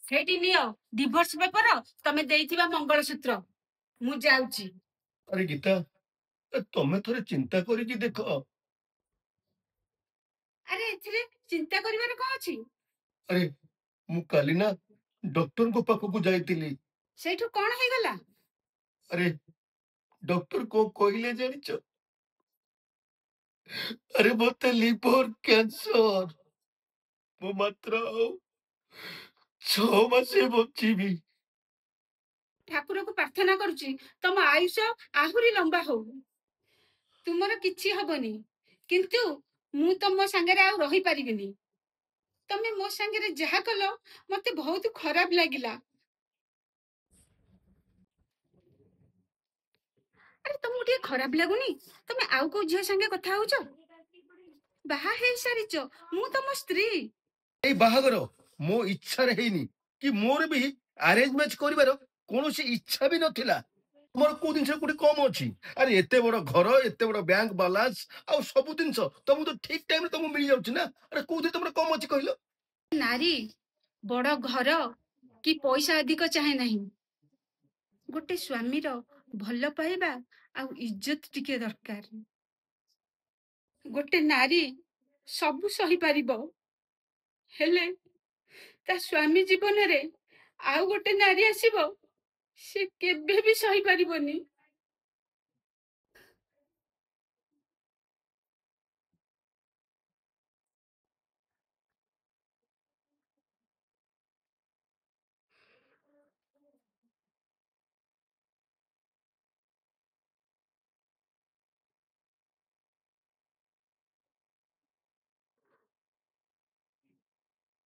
ସେଇଠି ନିଅ divorce paper ତମେ ଦେଇଥିବା ମଙ୍ଗଳସୂତ୍ର। ମୁଁ ଯାଉଛି। ଆରେ ଗୀତା ତମେ ଥରେ ଚିନ୍ତା କରିକି ଦେଖ। ଆରେ ଏଥିରେ ଚିନ୍ତା କରିବାର କଣ ଅଛି? ଆରେ ମୁଁ କାଲି ନା ଡକ୍ଟରଙ୍କ ପାଖକୁ ଯାଇଥିଲି। ସେଇଠୁ କଣ ହେଇଗଲା? ଆରେ ଡକ୍ଟର କଣ କହିଲେ ଜାଣିଛ? ଆରେ ମତେ ଲିଭର କ୍ୟାନ୍ସର। ମୁଁ ମାତ୍ର ଆଉ 6 ମାସ ବଞ୍ଚିବି। ଠାକୁରକୁ ପ୍ରାର୍ଥନା କରୁଛି ତମ ଆୟୁଷ ଆହୁରି ଲମ୍ବା ହଉ। ତୁମର କିଛି ହବନି, କିନ୍ତୁ ମୁଁ ତମ ସାଙ୍ଗରେ ଆଉ ରହିପାରିବିନି। ତମେ ମୋ ସାଙ୍ଗରେ ଯାହା କଲ ମତେ ବହୁତ ଖରାପ ଲାଗିଲା। ଆରେ ତମକୁ ଟିକେ ଖରାପ ଲାଗୁନି? ତମେ ଆଉ କୋଉ ଝିଅ ସାଙ୍ଗେ କଥା ହଉଛ? ବାହା ହେଇସାରିଛ, ମୁଁ ତମ ସ୍ତ୍ରୀ। ଏଇ ବାହାଘର ମୋ ଇଚ୍ଛାରେ ହେଇନି, କି ମୋର ବି ଆରେଞ୍ଜ ମ୍ୟାରେଜ କରିବାର କୌଣସି ଇଚ୍ଛା ବି ନଥିଲା। ମୋର କୋଉ ଜିନିଷ କୋଉଠି କମ ଅଛି? ଆରେ ଏତେ ବଡ ଘର, ଏତେ ବଡ ବ୍ୟାଙ୍କ ବାଲାନ୍ସ, ଆଉ ସବୁ ଜିନିଷ ତମକୁ ତ ଠିକ ଟାଇମରେ ତମକୁ ମିଳିଯାଉଛି ନା। ଆରେ କୋଉଠି ତମର କମ ଅଛି କହିଲ? ନାରୀ ବଡ ଘର କି ପଇସା ଅଧିକ ଚାହେଁ ନାହିଁ। ଗୋଟେ ସ୍ୱାମୀର ଭଲ ପାଇବା ଆଉ ଇଜ୍ଜତ ଟିକେ ଦରକାର। ଗୋଟେ ନାରୀ ସବୁ ସହିପାରିବ, ହେଲେ ତା ସ୍ୱାମୀ ଜୀବନରେ ଆଉ ଗୋଟେ ନାରୀ ଆସିବ, ସେ କେବେ ବି ସହିପାରିବନି।